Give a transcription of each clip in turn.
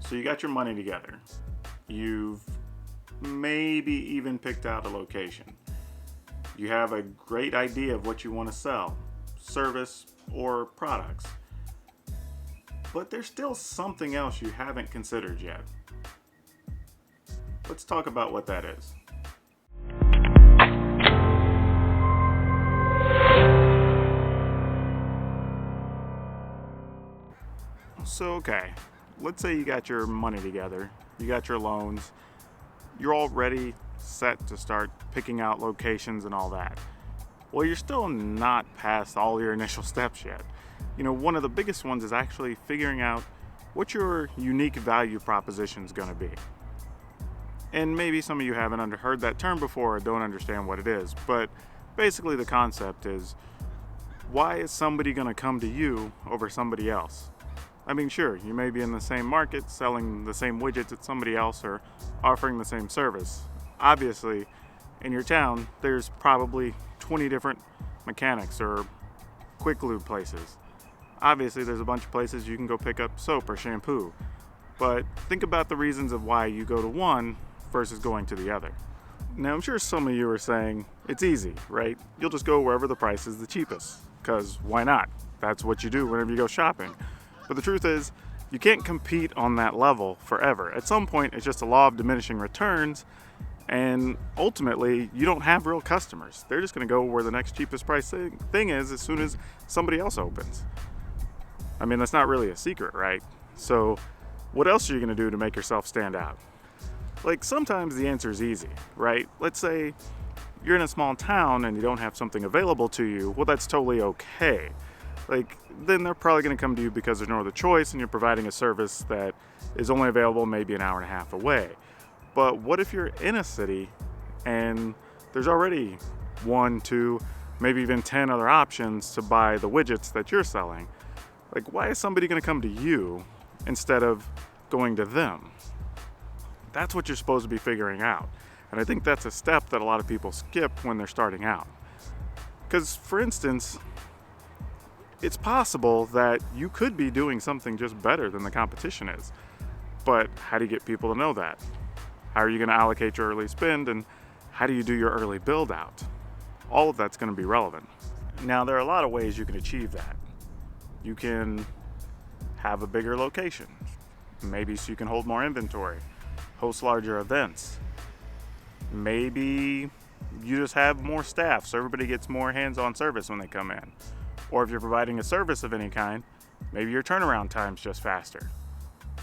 So you got your money together. You've maybe even picked out a location. You have a great idea of what you want to sell, service, or products. But there's still something else you haven't considered yet. Let's talk about what that is. So, okay, let's say you got your money together, you got your loans, you're all ready, set to start picking out locations and all that. Well, you're still not past all your initial steps yet. One of the biggest ones is actually figuring out what your unique value proposition is going to be. And maybe some of you haven't heard that term before or don't understand what it is, but basically the concept is, why is somebody going to come to you over somebody else? I mean, sure, you may be in the same market selling the same widgets as somebody else or offering the same service. Obviously, in your town, there's probably 20 different mechanics or quick lube places. Obviously, there's a bunch of places you can go pick up soap or shampoo. But think about the reasons of why you go to one versus going to the other. Now, I'm sure some of you are saying, it's easy, right? You'll just go wherever the price is the cheapest. Because why not? That's what you do whenever you go shopping. But the truth is, you can't compete on that level forever. At some point, it's just a law of diminishing returns, and ultimately, you don't have real customers. They're just going to go where the next cheapest price thing is as soon as somebody else opens. I mean, that's not really a secret, right? So, what else are you going to do to make yourself stand out? Like, sometimes the answer is easy, right? Let's say you're in a small town and you don't have something available to you. Well, that's totally okay. Then they're probably going to come to you because there's no other choice and you're providing a service that is only available maybe an hour and a half away. But what if you're in a city and there's already 1, 2, maybe even 10 other options to buy the widgets that you're selling? Why is somebody going to come to you instead of going to them? That's what you're supposed to be figuring out. And I think that's a step that a lot of people skip when they're starting out. Because, for instance, it's possible that you could be doing something just better than the competition is. But how do you get people to know that? How are you going to allocate your early spend, and how do you do your early build out? All of that's going to be relevant. Now, there are a lot of ways you can achieve that. You can have a bigger location, maybe so you can hold more inventory, host larger events. Maybe you just have more staff so everybody gets more hands-on service when they come in. Or if you're providing a service of any kind, maybe your turnaround time's just faster.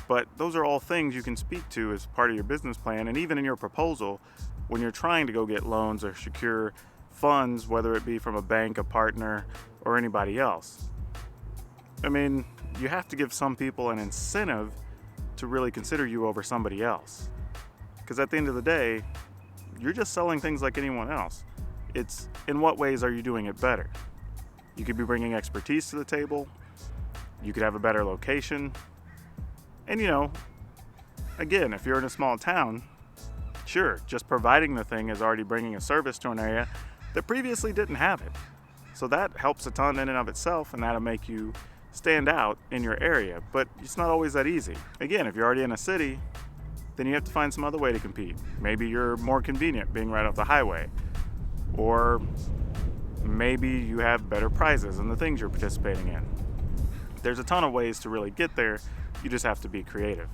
But those are all things you can speak to as part of your business plan, and even in your proposal when you're trying to go get loans or secure funds, whether it be from a bank, a partner, or anybody else. I mean, you have to give some people an incentive to really consider you over somebody else. Because at the end of the day, you're just selling things like anyone else. It's in what ways are you doing it better? You could be bringing expertise to the table. You could have a better location. And again, if you're in a small town, sure, just providing the thing is already bringing a service to an area that previously didn't have it. So that helps a ton in and of itself, and that'll make you stand out in your area. But it's not always that easy. Again, if you're already in a city, then you have to find some other way to compete. Maybe you're more convenient being right off the highway. Or maybe you have better prizes in the things you're participating in. There's a ton of ways to really get there. You just have to be creative.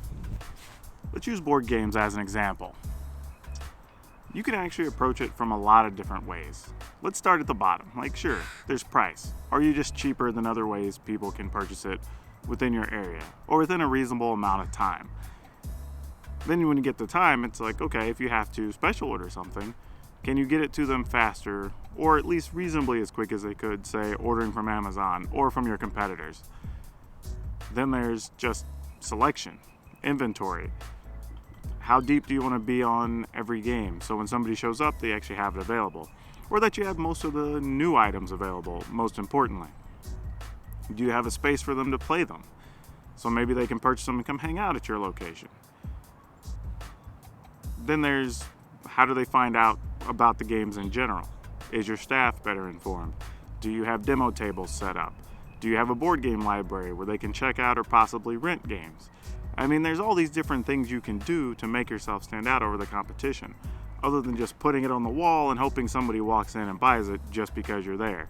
Let's use board games as an example. You can actually approach it from a lot of different ways. Let's start at the bottom. Sure, there's price. Are you just cheaper than other ways people can purchase it within your area or within a reasonable amount of time? Then when you get to time, it's okay, if you have to special order something, can you get it to them faster, or at least reasonably as quick as they could, say, ordering from Amazon or from your competitors? Then there's just selection, inventory. How deep do you want to be on every game so when somebody shows up, they actually have it available? Or that you have most of the new items available, most importantly. Do you have a space for them to play them? So maybe they can purchase them and come hang out at your location. Then there's, how do they find out about the games in general? Is your staff better informed? Do you have demo tables set up? Do you have a board game library where they can check out or possibly rent games? I mean, there's all these different things you can do to make yourself stand out over the competition, other than just putting it on the wall and hoping somebody walks in and buys it just because you're there.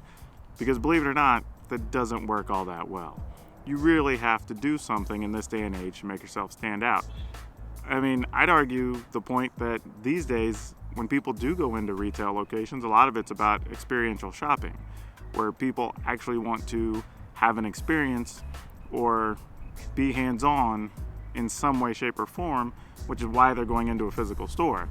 Because believe it or not, that doesn't work all that well. You really have to do something in this day and age to make yourself stand out. I mean, I'd argue the point that these days, when people do go into retail locations, a lot of it's about experiential shopping, where people actually want to have an experience or be hands-on in some way, shape, or form, which is why they're going into a physical store.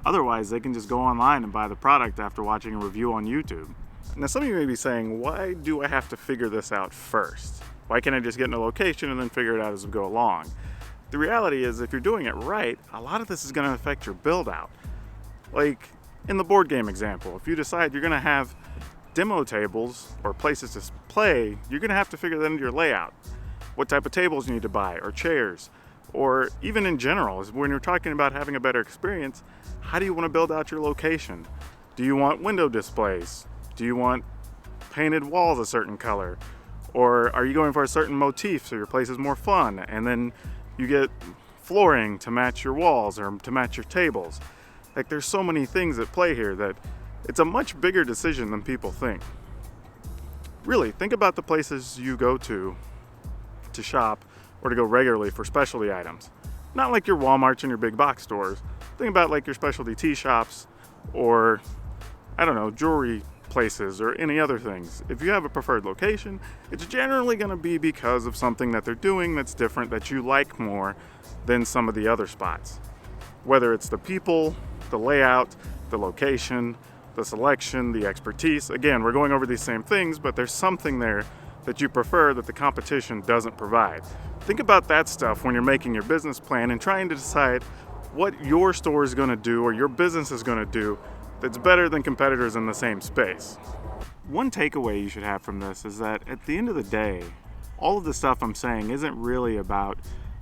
Otherwise, they can just go online and buy the product after watching a review on YouTube. Now, some of you may be saying, why do I have to figure this out first? Why can't I just get in a location and then figure it out as we go along? The reality is, if you're doing it right, a lot of this is going to affect your build out. Like in the board game example, if you decide you're going to have demo tables or places to play, you're going to have to figure that into your layout. What type of tables you need to buy, or chairs, or even in general, when you're talking about having a better experience, how do you want to build out your location? Do you want window displays? Do you want painted walls a certain color? Or are you going for a certain motif so your place is more fun? And then you get flooring to match your walls or to match your tables. Like, there's so many things at play here that it's a much bigger decision than people think. Really, think about the places you go to shop or to go regularly for specialty items. Not like your Walmarts and your big box stores. Think about like your specialty tea shops or, I don't know, jewelry places or any other things. If you have a preferred location, it's generally going to be because of something that they're doing that's different, that you like more than some of the other spots. Whether it's the people, the layout, the location, the selection, the expertise. Again, we're going over these same things, but there's something there that you prefer that the competition doesn't provide. Think about that stuff when you're making your business plan and trying to decide what your store is going to do or your business is going to do that's better than competitors in the same space. One takeaway you should have from this is that at the end of the day, all of the stuff I'm saying isn't really about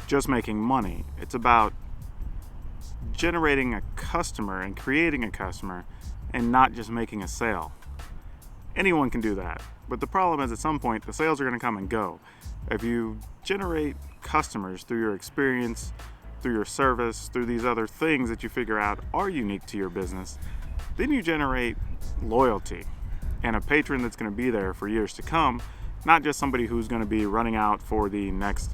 just making money. It's about generating a customer and creating a customer and not just making a sale. Anyone can do that, but the problem is at some point the sales are going to come and go. If you generate customers through your experience, through your service, through these other things that you figure out are unique to your business, then you generate loyalty and a patron that's going to be there for years to come, not just somebody who's going to be running out for the next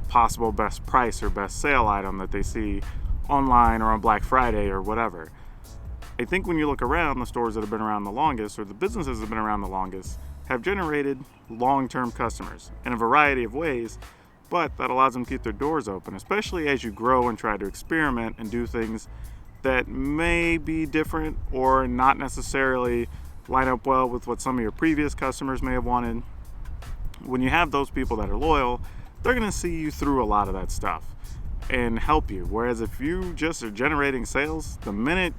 possible best price or best sale item that they see online or on Black Friday or whatever. I think when you look around, the stores that have been around the longest or the businesses that have been around the longest have generated long-term customers in a variety of ways, but that allows them to keep their doors open, especially as you grow and try to experiment and do things that may be different or not necessarily line up well with what some of your previous customers may have wanted. When you have those people that are loyal, they're going to see you through a lot of that stuff and help you. Whereas if you just are generating sales, the minute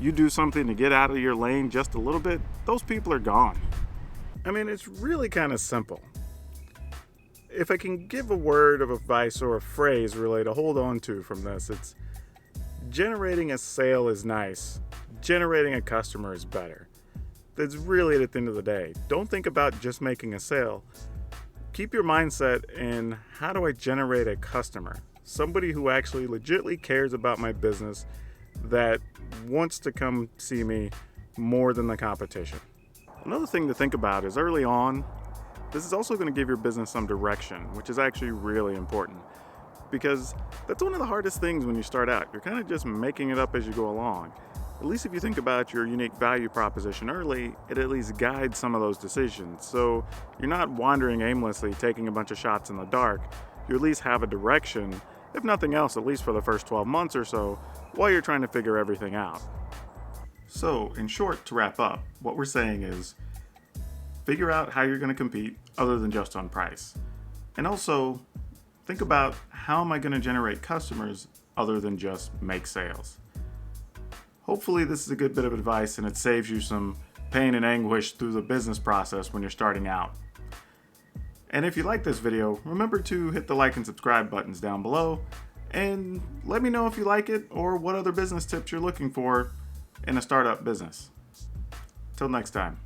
you do something to get out of your lane just a little bit, those people are gone. I mean, it's really kind of simple. If I can give a word of advice or a phrase really to hold on to from this, it's generating a sale is nice. Generating a customer is better. That's really at the end of the day. Don't think about just making a sale. Keep your mindset in, how do I generate a customer? Somebody who actually legitimately cares about my business, that wants to come see me more than the competition. Another thing to think about is early on, this is also going to give your business some direction, which is actually really important, because that's one of the hardest things when you start out. You're kind of just making it up as you go along. At least if you think about your unique value proposition early, it at least guides some of those decisions. So you're not wandering aimlessly, taking a bunch of shots in the dark. You at least have a direction, if nothing else, at least for the first 12 months or so, while you're trying to figure everything out. So, in short, to wrap up, what we're saying is figure out how you're going to compete other than just on price. And also, think about, how am I going to generate customers other than just make sales? Hopefully this is a good bit of advice and it saves you some pain and anguish through the business process when you're starting out. And if you like this video, remember to hit the like and subscribe buttons down below, and let me know if you like it or what other business tips you're looking for in a startup business. Till next time.